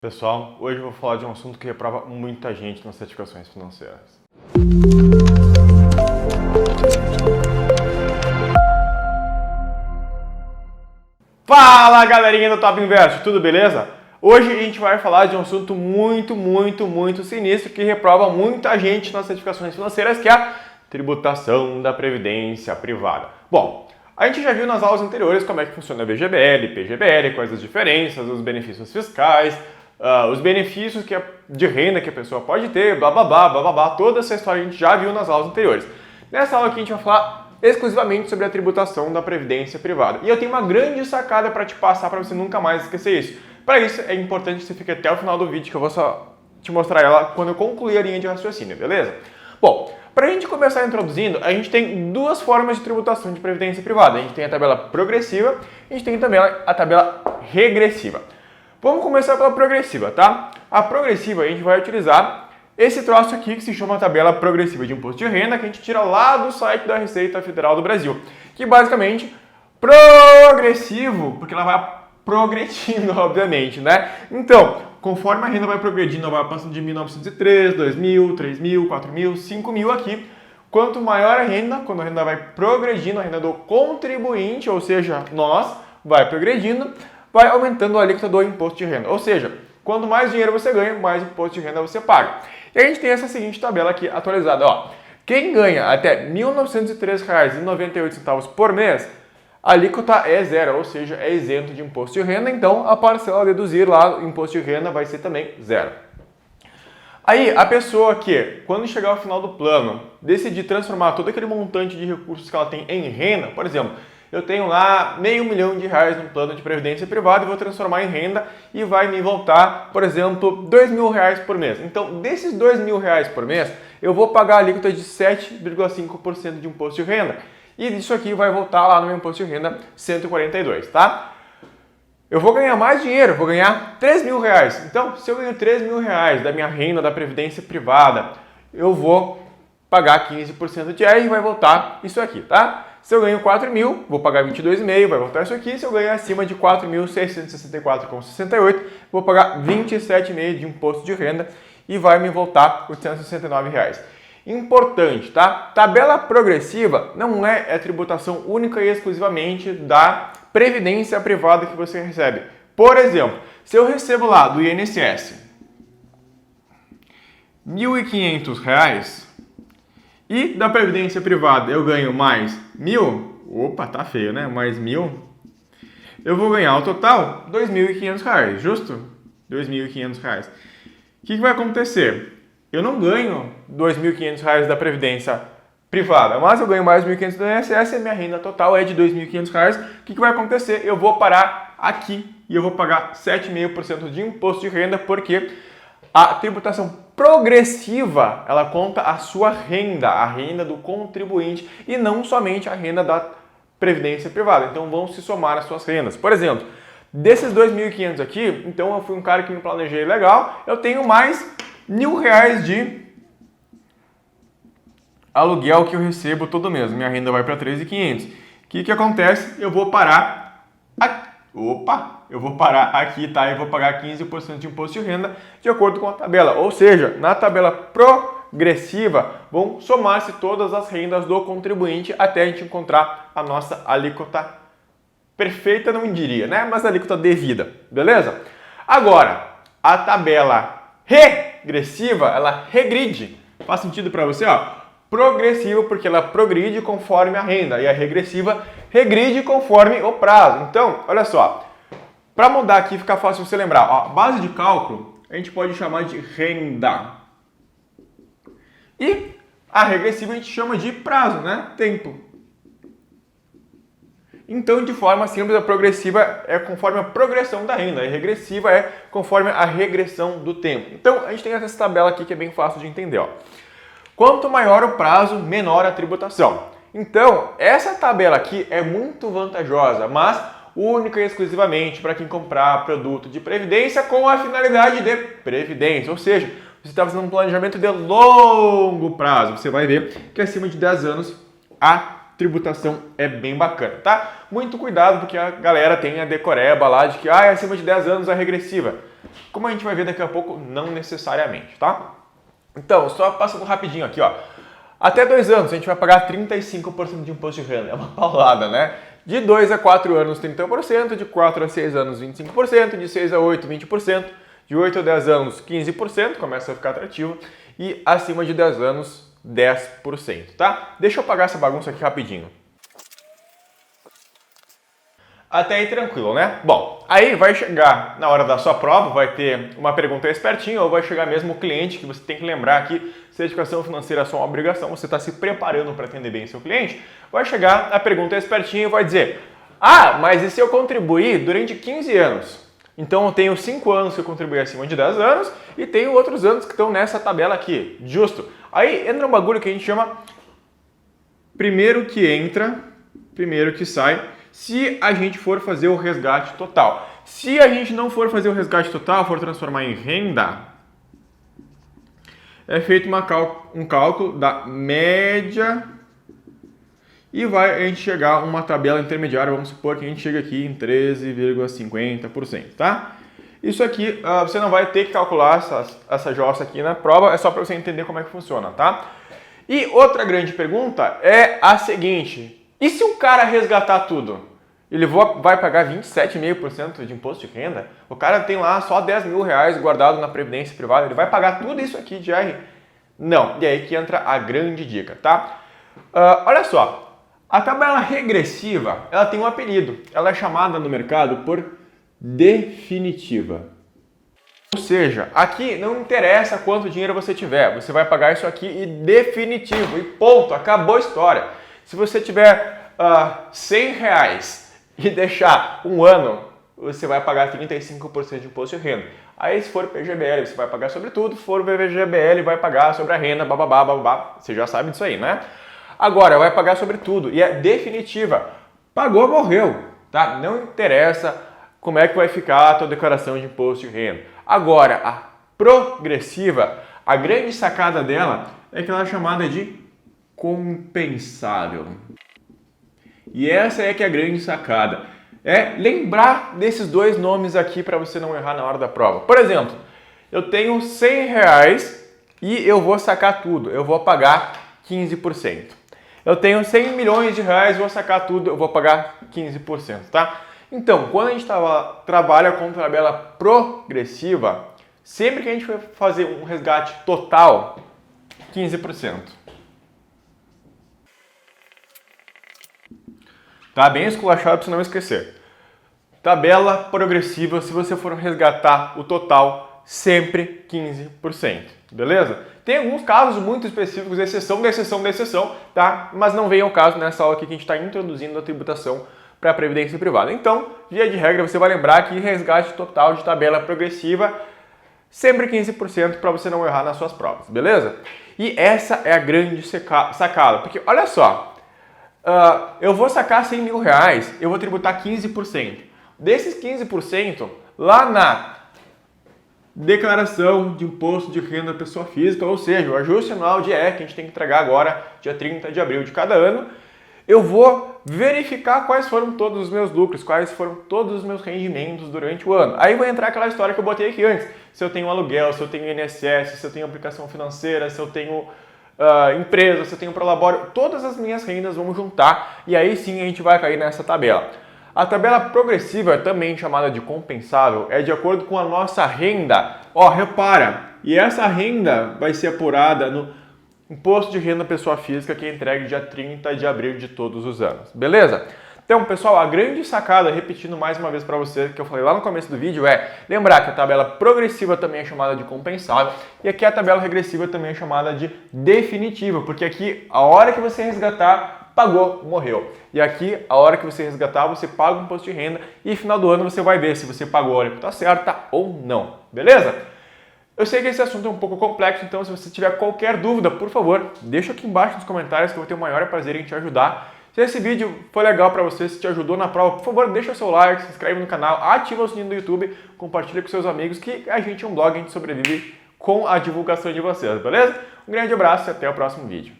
Pessoal, hoje eu vou falar de um assunto que reprova muita gente nas certificações financeiras. Fala galerinha do Top Invest, tudo beleza? Hoje a gente vai falar de um assunto muito sinistro que reprova muita gente nas certificações financeiras, que é a tributação da previdência privada. Bom, a gente já viu nas aulas anteriores como é que funciona a VGBL, PGBL, quais as diferenças, os benefícios fiscais, os benefícios de renda que a pessoa pode ter, blá blá blá blá blá blá, toda essa história a gente já viu nas aulas anteriores. Nessa aula aqui a gente vai falar exclusivamente sobre a tributação da previdência privada. E eu tenho uma grande sacada para te passar para você nunca mais esquecer isso. Para isso é importante que você fique até o final do vídeo, que eu vou só te mostrar ela quando eu concluir a linha de raciocínio, beleza? Bom, para a gente começar introduzindo, a gente tem duas formas de tributação de previdência privada. A gente tem a tabela progressiva e a gente tem também a tabela regressiva. Vamos começar pela progressiva, tá? A progressiva a gente vai utilizar esse troço aqui que se chama tabela progressiva de imposto de renda, que a gente tira lá do site da Receita Federal do Brasil. Que basicamente, progressivo, porque ela vai progredindo, obviamente, né? Então, conforme a renda vai progredindo, ela vai passando de 1.903, 2.000, 3.000, 4.000, 5.000 aqui. Quanto maior a renda, quando a renda vai progredindo, a renda do contribuinte, ou seja, nós, vai progredindo, vai aumentando a alíquota do imposto de renda. Ou seja, quanto mais dinheiro você ganha, mais imposto de renda você paga. E a gente tem essa seguinte tabela aqui atualizada. Ó. Quem ganha até R$ 1.903,98 por mês, a alíquota é zero, ou seja, é isento de imposto de renda. Então, a parcela a deduzir lá do imposto de renda vai ser também zero. Aí, a pessoa que, quando chegar ao final do plano, decidir transformar todo aquele montante de recursos que ela tem em renda, por exemplo, eu tenho lá R$500 mil no plano de previdência privada e vou transformar em renda e vai me voltar, por exemplo, R$2.000 por mês. Então, desses R$2.000 por mês, eu vou pagar a alíquota de 7,5% de imposto de renda. E isso aqui vai voltar lá no meu imposto de renda 142, tá? Eu vou ganhar mais dinheiro, vou ganhar R$3.000. Então, se eu ganho R$3.000 da minha renda da previdência privada, eu vou pagar 15% de IR e vai voltar isso aqui, tá? Se eu ganho 4.000, vou pagar 22,5, vai voltar isso aqui. Se eu ganhar acima de 4.664,68, vou pagar 27,5 de imposto de renda e vai me voltar R$ 869. Importante, tá? Tabela progressiva não é a tributação única e exclusivamente da previdência privada que você recebe. Por exemplo, se eu recebo lá do INSS R$ 1.500 e da previdência privada eu ganho mais 1.000, opa, tá feio, né? Mais 1.000, eu vou ganhar ao total R$ 2.500, justo? R$ 2.500. O que vai acontecer? Eu não ganho R$ 2.500 da previdência privada, mas eu ganho mais R$ 1.500 do INSS e minha renda total é de R$ 2.500. O que vai acontecer? Eu vou parar aqui e eu vou pagar 7,5% de imposto de renda, porque a tributação progressiva, ela conta a sua renda, a renda do contribuinte e não somente a renda da previdência privada. Então vão se somar as suas rendas. Por exemplo, desses 2.500 aqui, então eu fui um cara que me planejei legal, eu tenho mais R$1.000 de aluguel que eu recebo todo mês. Minha renda vai para 3.500. O que acontece? Eu vou parar aqui. Eu vou parar aqui, tá? E vou pagar 15% de imposto de renda de acordo com a tabela. Ou seja, na tabela progressiva vão somar-se todas as rendas do contribuinte até a gente encontrar a nossa alíquota perfeita, não diria, né? Mas a alíquota devida, beleza? Agora, a tabela regressiva, ela regride. Faz sentido para você, ó? Progressiva porque ela progride conforme a renda e a regressiva regride conforme o prazo. Então, olha só, para mudar aqui fica fácil você lembrar, ó, base de cálculo a gente pode chamar de renda e a regressiva a gente chama de prazo, né? Tempo. Então, de forma simples, a progressiva é conforme a progressão da renda, a regressiva é conforme a regressão do tempo. Então, a gente tem essa tabela aqui que é bem fácil de entender, ó. Quanto maior o prazo, menor a tributação. Então, essa tabela aqui é muito vantajosa, mas única e exclusivamente para quem comprar produto de previdência com a finalidade de previdência. Ou seja, você está fazendo um planejamento de longo prazo. Você vai ver que acima de 10 anos a tributação é bem bacana, tá? Muito cuidado porque a galera tem a decoreba lá de que acima de 10 anos é regressiva. Como a gente vai ver daqui a pouco, não necessariamente, tá? Então, só passando rapidinho aqui, ó. Até 2 anos a gente vai pagar 35% de imposto de renda, é uma paulada, né? De 2 a 4 anos, 30%, de 4 a 6 anos, 25%, de 6 a 8, 20%, de 8 a 10 anos, 15%, começa a ficar atrativo, e acima de 10 anos, 10%, tá? Deixa eu apagar essa bagunça aqui rapidinho. Até aí tranquilo, né? Bom, aí vai chegar na hora da sua prova, vai ter uma pergunta espertinha ou vai chegar mesmo o cliente que você tem que lembrar que se a educação financeira é só uma obrigação, você está se preparando para atender bem seu cliente, vai chegar a pergunta espertinha e vai dizer: ah, mas e se eu contribuir durante 15 anos? Então eu tenho 5 anos que eu contribuí acima de 10 anos e tenho outros anos que estão nessa tabela aqui, justo. Aí entra um bagulho que a gente chama primeiro que entra, primeiro que sai, se a gente for fazer o resgate total. Se a gente não for fazer o resgate total, for transformar em renda, é feito um cálculo da média e a gente chegar a uma tabela intermediária, vamos supor que a gente chega aqui em 13,50%, tá? Isso aqui, você não vai ter que calcular essa jossa aqui na prova, é só para você entender como é que funciona, tá? E outra grande pergunta é a seguinte: e se o cara resgatar tudo? Ele vai pagar 27,5% de imposto de renda? O cara tem lá só 10 mil reais guardado na previdência privada, ele vai pagar tudo isso aqui de R? Não, e aí que entra a grande dica, tá? Olha só, a tabela regressiva, ela tem um apelido, ela é chamada no mercado por definitiva. Ou seja, aqui não interessa quanto dinheiro você tiver, você vai pagar isso aqui e definitivo, e ponto, acabou a história. Se você tiver 100 reais e deixar um ano, você vai pagar 35% de imposto de renda. Aí se for PGBL, você vai pagar sobre tudo, se for VGBL, vai pagar sobre a renda, bababá, bababá, você já sabe disso aí, né? Agora, vai pagar sobre tudo e é definitiva. Pagou, morreu, tá? Não interessa como é que vai ficar a tua declaração de imposto de renda. Agora, a progressiva, a grande sacada dela é que ela é chamada de compensável. E essa é que é a grande sacada. É lembrar desses dois nomes aqui para você não errar na hora da prova. Por exemplo, eu tenho 100 reais e eu vou sacar tudo, eu vou pagar 15%. Eu tenho 100 milhões de reais, vou sacar tudo, eu vou pagar 15%, tá? Então, quando a gente trabalha com tabela progressiva, sempre que a gente for fazer um resgate total, 15%. Tá bem esculachado para você não esquecer. Tabela progressiva, se você for resgatar o total, sempre 15%, beleza? Tem alguns casos muito específicos, exceção da exceção da exceção, tá? Mas não vem ao caso nessa aula aqui que a gente está introduzindo a tributação para a previdência privada. Então, via de regra, você vai lembrar que resgate total de tabela progressiva, sempre 15% para você não errar nas suas provas, beleza? E essa é a grande sacada, porque olha só, eu vou sacar 100 mil reais, eu vou tributar 15%. Desses 15%, lá na declaração de imposto de renda da pessoa física, ou seja, o ajuste anual de ER que a gente tem que entregar agora, dia 30 de abril de cada ano, eu vou verificar quais foram todos os meus lucros, quais foram todos os meus rendimentos durante o ano. Aí vai entrar aquela história que eu botei aqui antes. Se eu tenho um aluguel, se eu tenho INSS, se eu tenho aplicação financeira, se eu tenho empresa, se eu tenho prolabório, todas as minhas rendas vamos juntar e aí sim a gente vai cair nessa tabela. A tabela progressiva, também chamada de compensável, é de acordo com a nossa renda. Ó, repara, e essa renda vai ser apurada no imposto de renda pessoa física que é entregue dia 30 de abril de todos os anos, beleza? Então, pessoal, a grande sacada, repetindo mais uma vez para você, que eu falei lá no começo do vídeo, é lembrar que a tabela progressiva também é chamada de compensável e aqui a tabela regressiva também é chamada de definitiva, porque aqui a hora que você resgatar, pagou, morreu. E aqui, a hora que você resgatar, você paga o imposto de renda e no final do ano você vai ver se você pagou a alíquota certa ou não, beleza? Eu sei que esse assunto é um pouco complexo, então se você tiver qualquer dúvida, por favor, deixa aqui embaixo nos comentários que eu vou ter o maior prazer em te ajudar. Se esse vídeo foi legal para você, se te ajudou na prova, por favor, deixa o seu like, se inscreve no canal, ativa o sininho do YouTube, compartilha com seus amigos que a gente é um blog, a gente sobrevive com a divulgação de vocês, beleza? Um grande abraço e até o próximo vídeo.